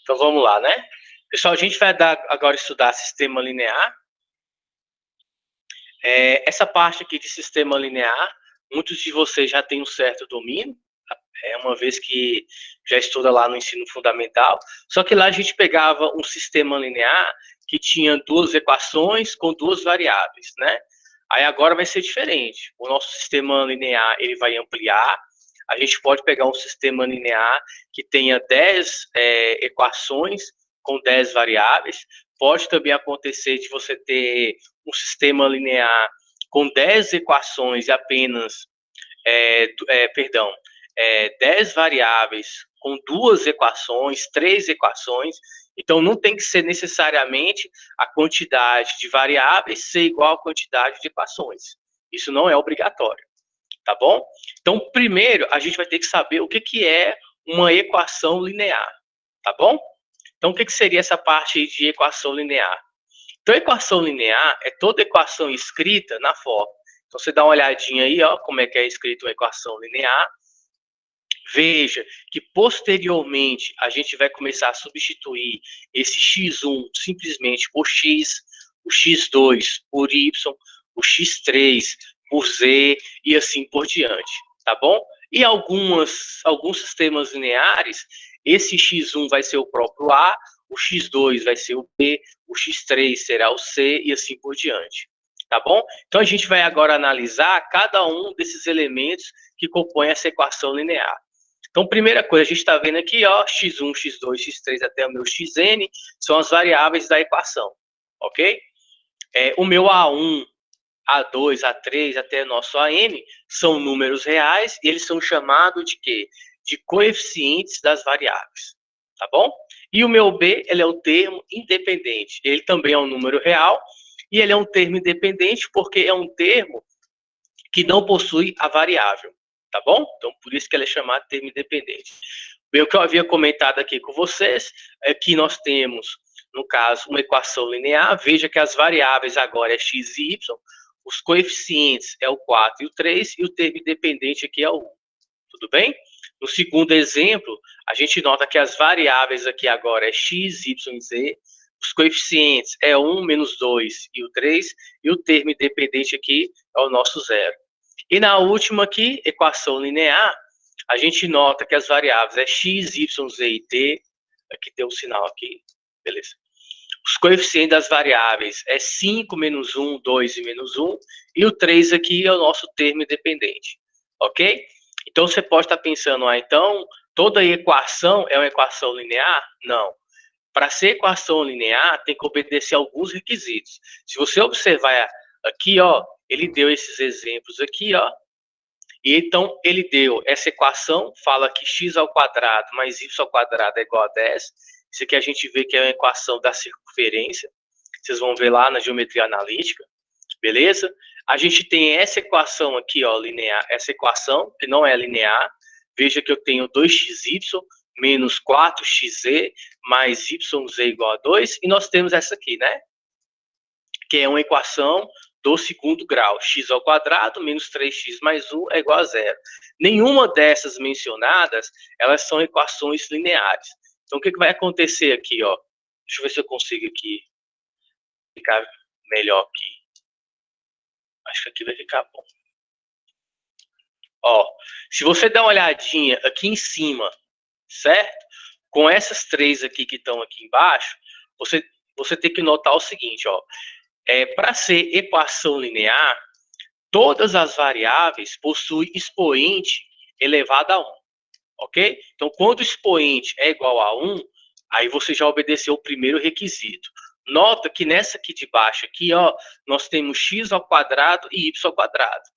Então vamos lá, né? Pessoal, a gente vai agora estudar sistema linear. Essa parte aqui de sistema linear, muitos de vocês já têm um certo domínio, uma vez que já estuda lá no ensino fundamental. Só que lá a gente pegava um sistema linear que tinha duas equações com duas variáveis, né? Aí agora vai ser diferente. O nosso sistema linear ele vai ampliar. A gente pode pegar um sistema linear que tenha 10 equações com 10 variáveis. Pode também acontecer de você ter um sistema linear com 10 equações e apenas, 10 variáveis com duas equações, 3 equações. Então, não tem que ser necessariamente a quantidade de variáveis ser igual à quantidade de equações. Isso não é obrigatório, tá bom? Então, primeiro, a gente vai ter que saber o que é uma equação linear, tá bom? Então, o que seria essa parte de equação linear? Então, equação linear é toda equação escrita na forma. Então, você dá uma olhadinha aí, ó, como é que é escrito uma equação linear. Veja que posteriormente a gente vai começar a substituir esse x1 simplesmente por x, o x2 por y, o x3 por z e assim por diante, tá bom? E alguns sistemas lineares, esse x1 vai ser o próprio a, o x2 vai ser o b, o x3 será o c e assim por diante, tá bom? Então a gente vai agora analisar cada um desses elementos que compõem essa equação linear. Então, primeira coisa, a gente está vendo aqui, ó, x1, x2, x3 até o meu xn são as variáveis da equação, ok? O meu a1, a2, a3 até o nosso an são números reais e eles são chamados de quê? De coeficientes das variáveis, tá bom? E o meu b, ele é o termo independente. Ele também é um número real e ele é um termo independente porque é um termo que não possui a variável, tá bom? Então, por isso que ele é chamado de termo independente. O que eu havia comentado aqui com vocês é que nós temos, no caso, uma equação linear. Veja que as variáveis agora é x e y, os coeficientes é o 4 e o 3, e o termo independente aqui é o 1. Tudo bem? No segundo exemplo, a gente nota que as variáveis aqui agora é x, y e z, os coeficientes é 1, menos 2 e o 3, e o termo independente aqui é o nosso zero. E na última aqui, equação linear, a gente nota que as variáveis é x, y, z e t. Aqui tem um sinal aqui, beleza. Os coeficientes das variáveis é 5, menos 1, 2 e menos 1. E o 3 aqui é o nosso termo independente, ok? Então, você pode estar pensando, então, toda equação é uma equação linear? Não. Para ser equação linear, tem que obedecer a alguns requisitos. Se você observar aqui, ó, ele deu esses exemplos aqui, ó. E então ele deu essa equação, fala que x ao quadrado mais y ao quadrado é igual a 10. Isso aqui a gente vê que é uma equação da circunferência. Vocês vão ver lá na geometria analítica, beleza? A gente tem essa equação aqui, ó, linear, essa equação que não é linear. Veja que eu tenho 2xy menos 4xz mais yz igual a 2. E nós temos essa aqui, né? Que é uma equação do segundo grau, x ao quadrado menos 3x mais 1 é igual a zero. Nenhuma dessas mencionadas, elas são equações lineares. Então, o que vai acontecer aqui, ó? Deixa eu ver se eu consigo aqui ficar melhor aqui. Acho que aqui vai ficar bom. Ó, se você der uma olhadinha aqui em cima, certo? Com essas três aqui que estão aqui embaixo, você tem que notar o seguinte, ó. Para ser equação linear, todas as variáveis possuem expoente elevado a 1, ok? Então, quando o expoente é igual a 1, aí você já obedeceu o primeiro requisito. Nota que nessa aqui de baixo, aqui, ó, nós temos x ao quadrado e y ao quadrado.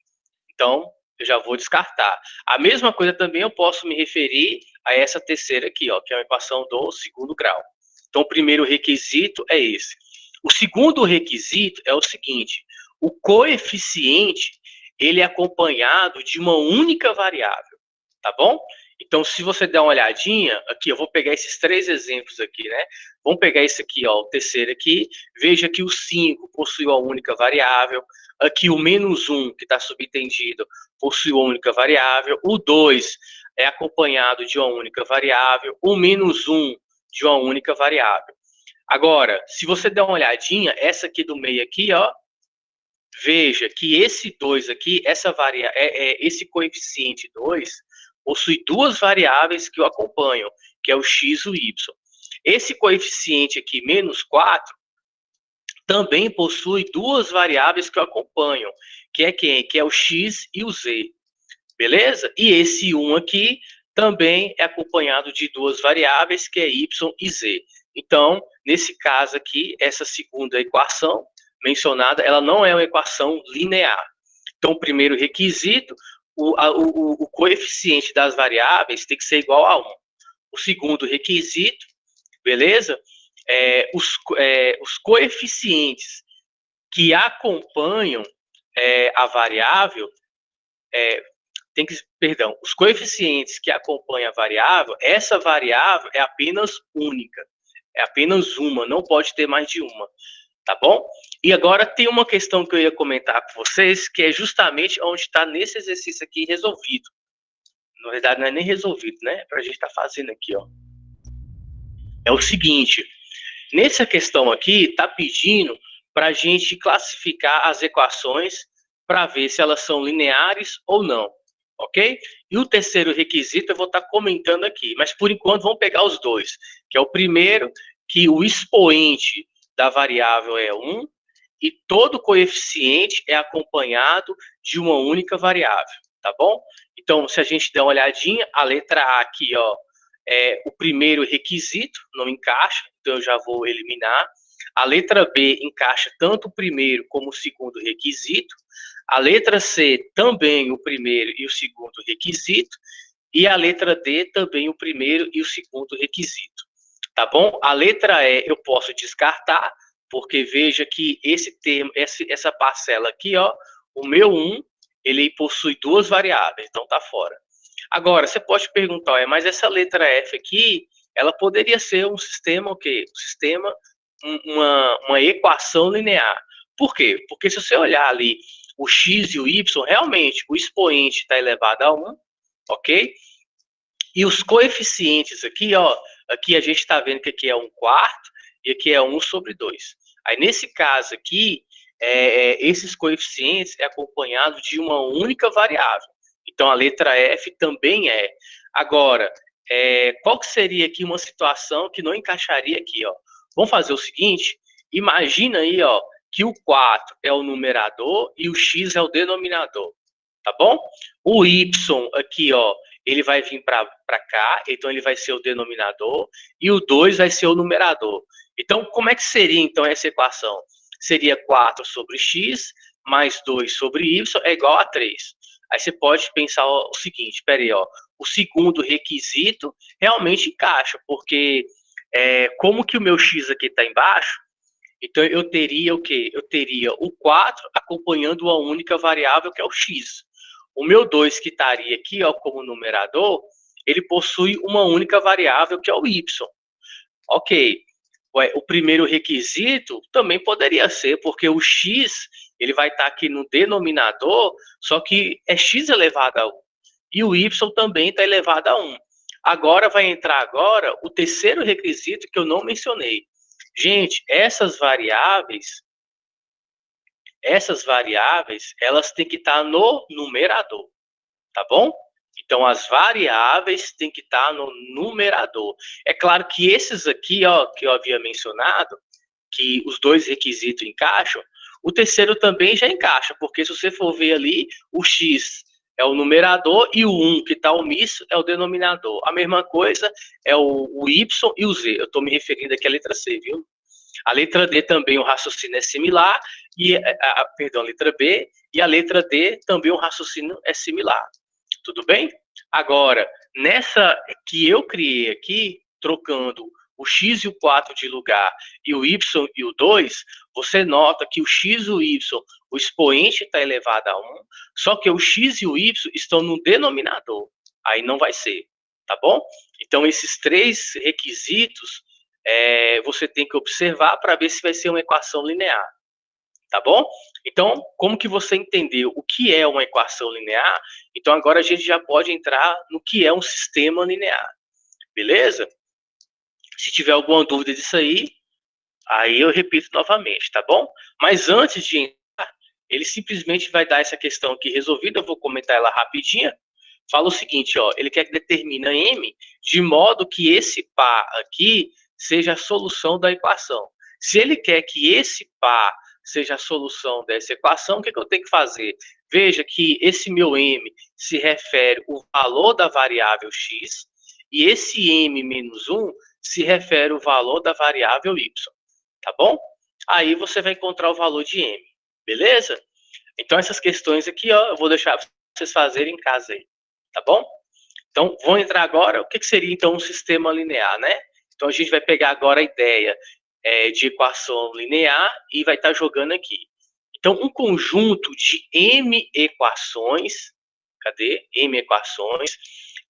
Então, eu já vou descartar. A mesma coisa também eu posso me referir a essa terceira aqui, ó, que é uma equação do segundo grau. Então, o primeiro requisito é esse. O segundo requisito é o seguinte: o coeficiente ele é acompanhado de uma única variável, tá bom? Então, se você der uma olhadinha, aqui eu vou pegar esses três exemplos aqui, né? Vamos pegar esse aqui, ó, o terceiro aqui. Veja que o 5 possui uma única variável. Aqui o menos 1, que está subentendido, possui uma única variável. O 2 é acompanhado de uma única variável. O menos 1 de uma única variável. Agora, se você der uma olhadinha, essa aqui do meio aqui, ó, veja que esse 2 aqui, esse coeficiente 2, possui duas variáveis que o acompanham, que é o x e o y. Esse coeficiente aqui, menos 4, também possui duas variáveis que o acompanham, que é quem? Que é o x e o z. Beleza? E esse 1 aqui também é acompanhado de duas variáveis, que é y e z. Então, nesse caso aqui, essa segunda equação mencionada, ela não é uma equação linear. Então, o primeiro requisito, o coeficiente das variáveis tem que ser igual a 1. O segundo requisito, beleza? Os coeficientes que acompanham a variável, os coeficientes que acompanham a variável, essa variável é apenas única, é apenas uma, não pode ter mais de uma, tá bom? E agora tem uma questão que eu ia comentar com vocês, que é justamente onde está nesse exercício aqui resolvido. Na verdade, não é nem resolvido, né? Para a gente estar fazendo aqui, ó. É o seguinte, nessa questão aqui, está pedindo para a gente classificar as equações para ver se elas são lineares ou não, ok? E o terceiro requisito eu vou estar comentando aqui, mas por enquanto vamos pegar os dois, que é o primeiro, que o expoente da variável é 1 e todo coeficiente é acompanhado de uma única variável, tá bom? Então, se a gente der uma olhadinha, a letra A aqui, ó, o primeiro requisito não encaixa, então eu já vou eliminar. A letra B encaixa tanto o primeiro como o segundo requisito. A letra C também o primeiro e o segundo requisito. E a letra D também o primeiro e o segundo requisito. Tá bom? A letra E eu posso descartar, porque veja que esse termo, essa parcela aqui, ó, o meu 1, ele possui duas variáveis, então tá fora. Agora, você pode perguntar, mas essa letra F aqui, ela poderia ser um sistema, o quê? Um sistema, uma equação linear. Por quê? Porque se você olhar ali o x e o y, realmente o expoente está elevado a 1, ok? E os coeficientes aqui, ó, aqui a gente está vendo que aqui é 1/4 e aqui é 1 sobre 2. Aí, nesse caso aqui, esses coeficientes é acompanhado de uma única variável. Então, a letra F também é. Agora, qual que seria aqui uma situação que não encaixaria aqui, ó? Vamos fazer o seguinte, imagina aí, ó, que o 4 é o numerador e o x é o denominador, tá bom? O y aqui, ó, ele vai vir para cá, então ele vai ser o denominador, e o 2 vai ser o numerador. Então, como é que seria, então, essa equação? Seria 4 sobre x mais 2 sobre y é igual a 3. Aí você pode pensar o seguinte, espera aí, ó, o segundo requisito realmente encaixa, porque como que o meu x aqui está embaixo, então eu teria o quê? Eu teria o 4 acompanhando uma única variável, que é o x. O meu 2, que estaria aqui, ó, como numerador, ele possui uma única variável, que é o y. Ok. O primeiro requisito também poderia ser, porque o x ele vai estar aqui no denominador, só que é x elevado a 1. E o y também está elevado a 1. Agora vai entrar agora o terceiro requisito que eu não mencionei. Gente, essas variáveis, elas têm que estar no numerador, tá bom? Então, as variáveis têm que estar no numerador. É claro que esses aqui, ó, que eu havia mencionado, que os dois requisitos encaixam, o terceiro também já encaixa, porque se você for ver ali, o x é o numerador e o 1, que está omisso, é o denominador. A mesma coisa é o y e o z. Eu estou me referindo aqui à letra C, viu? A letra D também o raciocínio é similar, perdão, a letra B, e a letra D também o raciocínio é similar. Tudo bem? Agora, nessa que eu criei aqui, trocando o x e o 4 de lugar e o y e o 2, você nota que o x e o y, o expoente está elevado a 1, só que o x e o y estão no denominador. Aí não vai ser, tá bom? Então, esses três requisitos você tem que observar para ver se vai ser uma equação linear, tá bom? Então, como que você entendeu o que é uma equação linear? Então, agora a gente já pode entrar no que é um sistema linear, beleza? Se tiver alguma dúvida disso aí eu repito novamente, tá bom? Mas antes de entrar, ele simplesmente vai dar essa questão aqui resolvida, eu vou comentar ela rapidinho. Fala o seguinte, ó, ele quer que determina M de modo que esse par aqui seja a solução da equação. Se ele quer que esse par seja a solução dessa equação, o que eu tenho que fazer? Veja que esse meu M se refere ao valor da variável x e esse M menos 1 se refere ao valor da variável y, tá bom? Aí você vai encontrar o valor de M, beleza? Então essas questões aqui, ó, eu vou deixar vocês fazerem em casa aí, tá bom? Então, vamos entrar agora, o que seria então um sistema linear, né? Então a gente vai pegar agora a ideia de equação linear e vai estar jogando aqui. Então, um conjunto de m equações, cadê? M equações,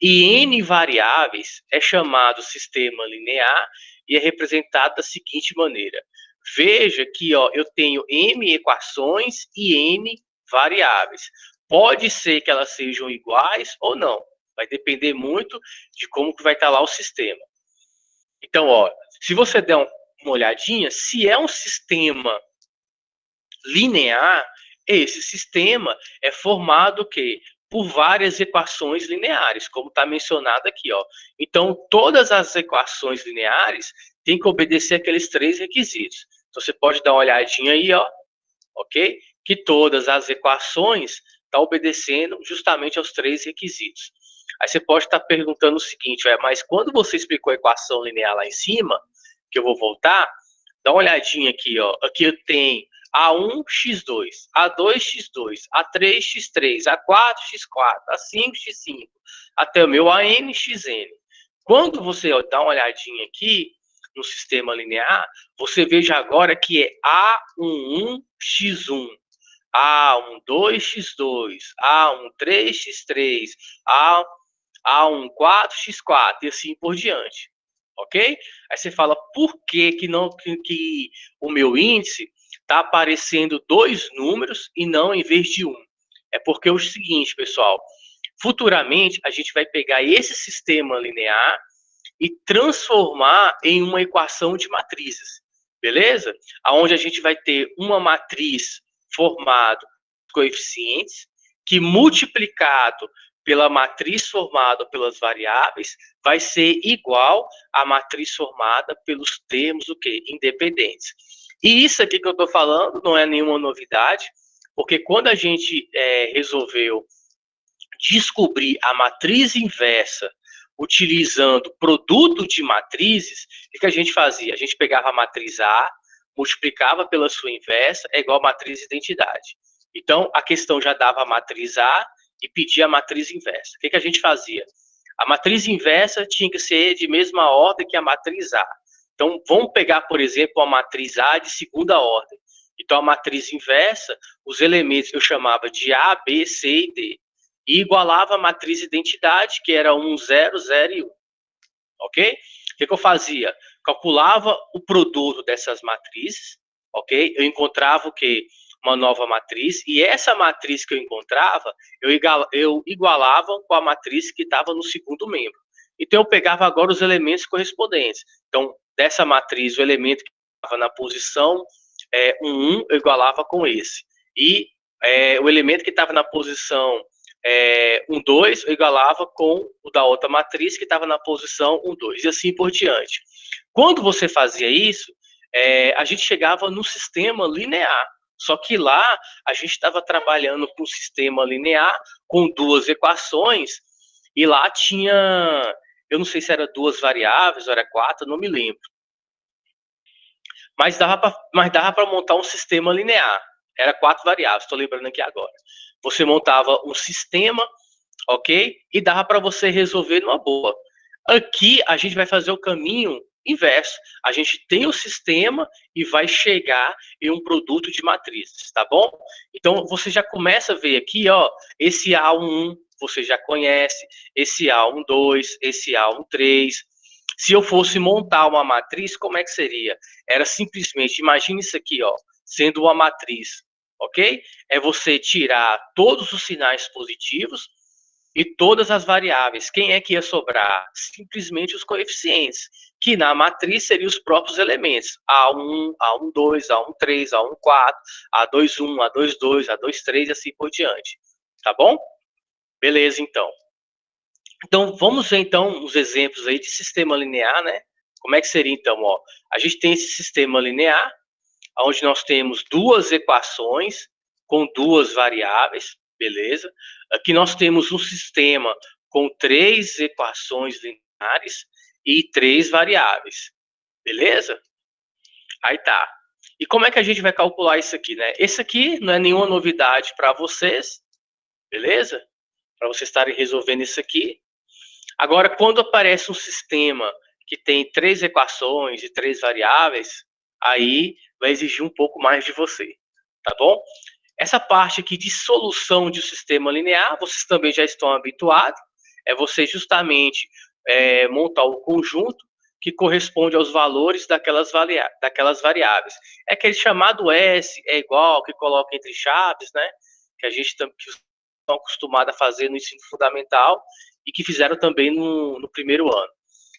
e n variáveis é chamado sistema linear e é representado da seguinte maneira. Veja que ó, eu tenho m equações e n variáveis. Pode ser que elas sejam iguais ou não. Vai depender muito de como que vai estar lá o sistema. Então, ó, se você der uma olhadinha, se é um sistema linear, esse sistema é formado o quê? Por várias equações lineares, como está mencionado aqui, ó. Então, todas as equações lineares têm que obedecer aqueles três requisitos. Então, você pode dar uma olhadinha aí, ó, ok? Que todas as equações estão obedecendo justamente aos três requisitos. Aí você pode estar perguntando o seguinte, mas quando você explicou a equação linear lá em cima, que eu vou voltar, dá uma olhadinha aqui, ó. Aqui eu tenho A1x2, A2x2, A3x3, A4x4, A5x5, até o meu ANxN. Quando você dá uma olhadinha aqui no sistema linear, você veja agora que é A11x1, A12x2, A13x3, A14x4 e assim por diante. Ok? Aí você fala, por que o meu índice está aparecendo dois números e não em vez de um? É porque é o seguinte, pessoal, futuramente a gente vai pegar esse sistema linear e transformar em uma equação de matrizes, beleza? Aonde a gente vai ter uma matriz formada por coeficientes que multiplicado pela matriz formada pelas variáveis vai ser igual à matriz formada pelos termos o quê? Independentes. E isso aqui que eu estou falando não é nenhuma novidade, porque quando a gente resolveu descobrir a matriz inversa utilizando produto de matrizes, o que a gente fazia? A gente pegava a matriz A, multiplicava pela sua inversa, é igual a matriz identidade. Então, a questão já dava a matriz A e pedia a matriz inversa. O que a gente fazia? A matriz inversa tinha que ser de mesma ordem que a matriz A. Então, vamos pegar, por exemplo, a matriz A de segunda ordem. Então, a matriz inversa, os elementos que eu chamava de A, B, C e D. E igualava a matriz identidade, que era 1, 0, 0 e 1. Ok? O que eu fazia? Calculava o produto dessas matrizes, ok? Eu encontrava o quê? Uma nova matriz, e essa matriz que eu encontrava, eu igualava com a matriz que estava no segundo membro. Então, eu pegava agora os elementos correspondentes. Então, dessa matriz, o elemento que estava na posição 1, eu igualava com esse. E o elemento que estava na posição 1, 2, eu igualava com o da outra matriz que estava na posição 1, 2, e assim por diante. Quando você fazia isso, a gente chegava no sistema linear. Só que lá a gente estava trabalhando com um sistema linear com duas equações, e lá tinha, eu não sei se era duas variáveis ou era quatro, não me lembro. Mas dava para montar um sistema linear. Era quatro variáveis, estou lembrando aqui agora. Você montava um sistema, ok? E dava para você resolver numa boa. Aqui a gente vai fazer o caminho inverso. A gente tem o sistema e vai chegar em um produto de matrizes, tá bom? Então você já começa a ver aqui, ó, esse A11 você já conhece, esse A12, esse A13. Se eu fosse montar uma matriz, como é que seria? Era simplesmente, imagine isso aqui, ó, sendo uma matriz, ok? É você tirar todos os sinais positivos e todas as variáveis. Quem é que ia sobrar? Simplesmente os coeficientes, que na matriz seriam os próprios elementos. A1, A12, A13, A14, A21, A22, A23 e assim por diante. Tá bom? Beleza, então. Então, vamos ver, então, os exemplos aí de sistema linear, né? Como é que seria, então? Ó, a gente tem esse sistema linear, onde nós temos duas equações com duas variáveis, beleza? Aqui nós temos um sistema com três equações lineares e três variáveis, beleza? Aí tá. E como é que a gente vai calcular isso aqui, né? Esse aqui não é nenhuma novidade para vocês, beleza? Para vocês estarem resolvendo isso aqui. Agora, quando aparece um sistema que tem três equações e três variáveis, aí vai exigir um pouco mais de você, tá bom? Essa parte aqui de solução de um sistema linear, vocês também já estão habituados, é você justamente montar o conjunto que corresponde aos valores daquelas variáveis. É aquele chamado S é igual, que coloca entre chaves, né? Que a gente estão acostumados a fazer no ensino fundamental e que fizeram também no primeiro ano.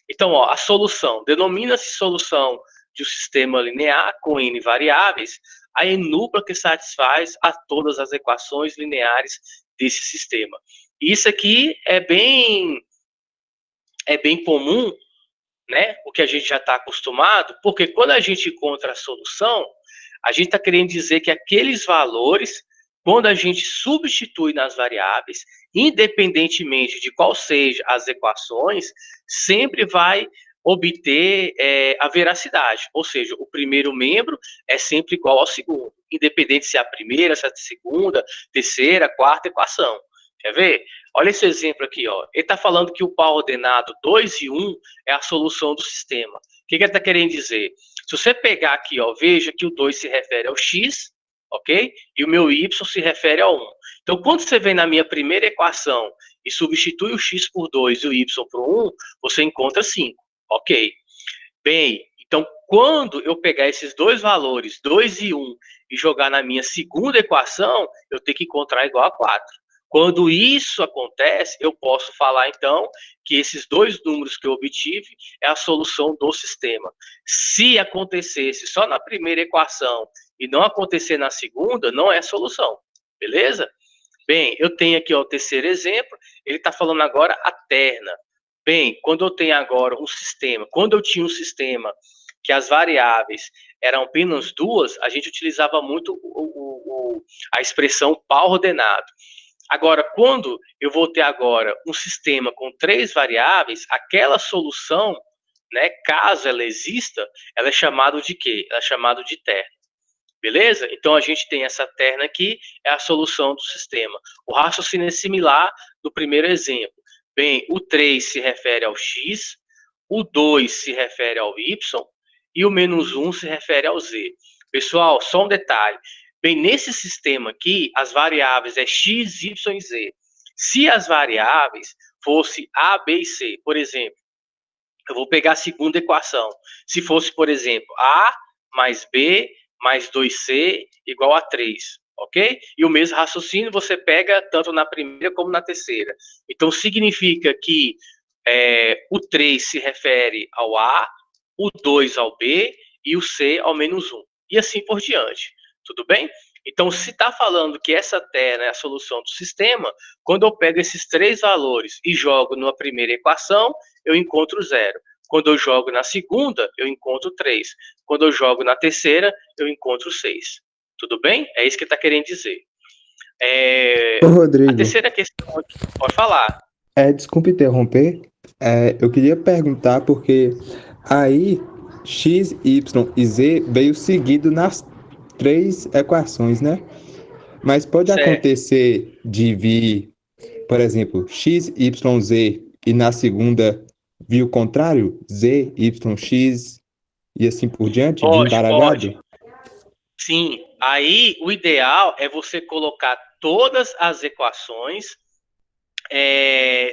Então, ó, a solução, denomina-se solução de um sistema linear com N variáveis, a enupla que satisfaz a todas as equações lineares desse sistema. E isso aqui é bem comum, né? O que a gente já está acostumado, porque quando a gente encontra a solução, a gente está querendo dizer que aqueles valores, quando a gente substitui nas variáveis, independentemente de qual seja as equações, sempre vai obter a veracidade, ou seja, o primeiro membro é sempre igual ao segundo, independente se é a primeira, se é a segunda, terceira, quarta equação. Quer ver? Olha esse exemplo aqui, ó. Ele está falando que o par ordenado 2 e 1 é a solução do sistema. O que ele está querendo dizer? Se você pegar aqui, ó, veja que o 2 se refere ao x, ok? E o meu y se refere ao 1. Então, quando você vem na minha primeira equação e substitui o x por 2 e o y por 1, você encontra 5, ok? Bem, então, quando eu pegar esses dois valores, 2 e 1, e jogar na minha segunda equação, eu tenho que encontrar igual a 4. Quando isso acontece, eu posso falar, então, que esses dois números que eu obtive é a solução do sistema. Se acontecesse só na primeira equação e não acontecer na segunda, não é solução. Beleza? Bem, eu tenho aqui ó, o terceiro exemplo, ele está falando agora a terna. Bem, quando eu tenho agora um sistema, quando eu tinha um sistema que as variáveis eram apenas duas, a gente utilizava muito a expressão par ordenado. Agora, quando eu vou ter agora um sistema com três variáveis, aquela solução, né, caso ela exista, ela é chamada de quê? Ela é chamada de terna. Beleza? Então a gente tem essa terna aqui, é a solução do sistema. O raciocínio é similar do primeiro exemplo. Bem, o 3 se refere ao x, o 2 se refere ao y e o menos 1 se refere ao z. Pessoal, só um detalhe. Bem, nesse sistema aqui, as variáveis é x, y e z. Se as variáveis fossem a, b e c, por exemplo, eu vou pegar a segunda equação. Se fosse, por exemplo, a mais b mais 2c igual a 3, ok? E o mesmo raciocínio você pega tanto na primeira como na terceira. Então, significa que o 3 se refere ao A, o 2 ao B e o C ao menos 1. E assim por diante. Tudo bem? Então, se está falando que essa terna é a solução do sistema, quando eu pego esses três valores e jogo na primeira equação, eu encontro 0. Quando eu jogo na segunda, eu encontro 3. Quando eu jogo na terceira, eu encontro 6. Tudo bem? É isso que está querendo dizer. Ô, A Rodrigo, terceira questão aqui, pode falar. desculpe interromper. Eu queria perguntar porque aí x, y e z veio seguido nas três equações, né? Mas pode Certo. acontecer de vir, por exemplo, x, y, z e na segunda vir o contrário? Z, y, x e assim por diante, vir Pode, embaralhado? pode. Sim. Aí, o ideal é você colocar todas as equações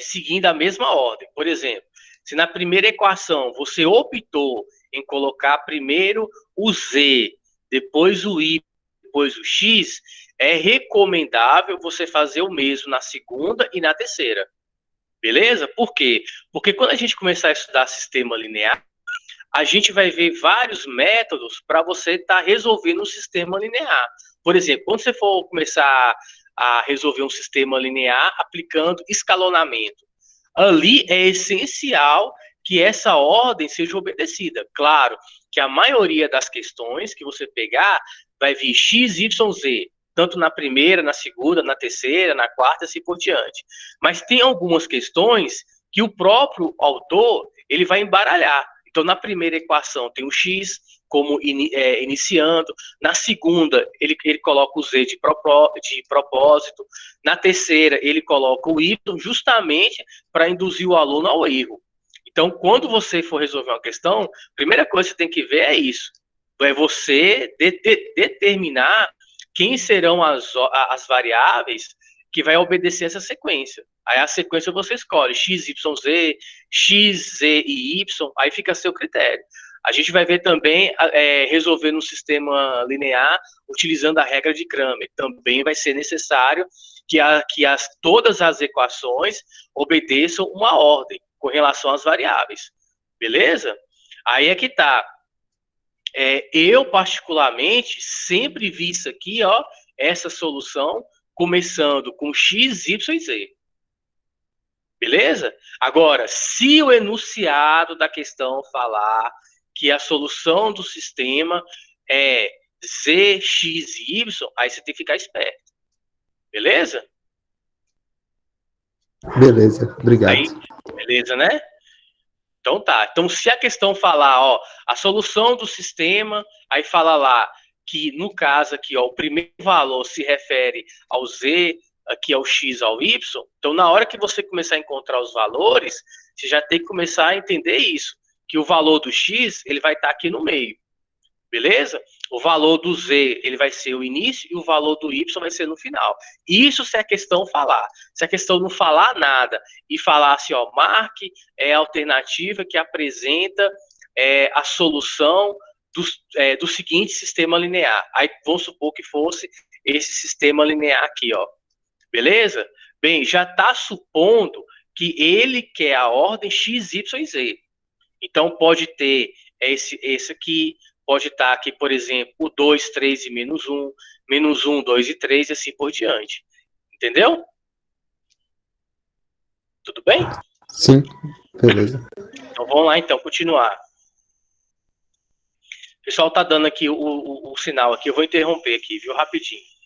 seguindo a mesma ordem. Por exemplo, se na primeira equação você optou em colocar primeiro o z, depois o y, depois o x, é recomendável você fazer o mesmo na segunda e na terceira. Beleza? Por quê? Porque quando a gente começar a estudar sistema linear, a gente vai ver vários métodos para você estar resolvendo um sistema linear. Por exemplo, quando você for começar a resolver um sistema linear aplicando escalonamento, ali é essencial que essa ordem seja obedecida. Claro que a maioria das questões que você pegar vai vir x, y, z, tanto na primeira, na segunda, na terceira, na quarta, assim por diante. Mas tem algumas questões que o próprio autor ele vai embaralhar. Então, na primeira equação tem o x como iniciando, na segunda ele coloca o z de propósito, na terceira ele coloca o y justamente para induzir o aluno ao erro. Então, quando você for resolver uma questão, a primeira coisa que você tem que ver é isso, é você determinar quem serão as variáveis que vai obedecer essa sequência. Aí a sequência você escolhe x, y, z, x, z e y, aí fica a seu critério. A gente vai ver também resolver no sistema linear utilizando a regra de Cramer. Também vai ser necessário que todas as equações obedeçam uma ordem com relação às variáveis. Beleza? Aí é que tá. Eu, particularmente, sempre vi isso aqui, ó, essa solução, começando com x, y e z. Beleza? Agora, se o enunciado da questão falar que a solução do sistema é z, x e y, aí você tem que ficar esperto. Beleza? Beleza, obrigado. Aí, beleza, né? Então tá. Então, se a questão falar, ó, a solução do sistema, aí fala lá que, no caso aqui, ó, o primeiro valor se refere ao z, aqui ao x, ao y, então na hora que você começar a encontrar os valores, você já tem que começar a entender isso, que o valor do x, ele vai estar aqui no meio. Beleza? O valor do z, ele vai ser o início e o valor do y vai ser no final. Isso se a questão falar. Se a questão não falar nada e falar assim, ó, marque a alternativa que apresenta a solução do seguinte sistema linear. Aí vamos supor que fosse esse sistema linear aqui, ó. Beleza? Bem, já está supondo que ele quer a ordem x, y e z. Então pode ter esse aqui, pode estar aqui, por exemplo, o 2, 3 e menos 1, 2 e 3 e assim por diante. Entendeu? Tudo bem? Sim, beleza. Então vamos lá, então, continuar. O pessoal tá dando aqui o sinal aqui, eu vou interromper aqui, viu, rapidinho.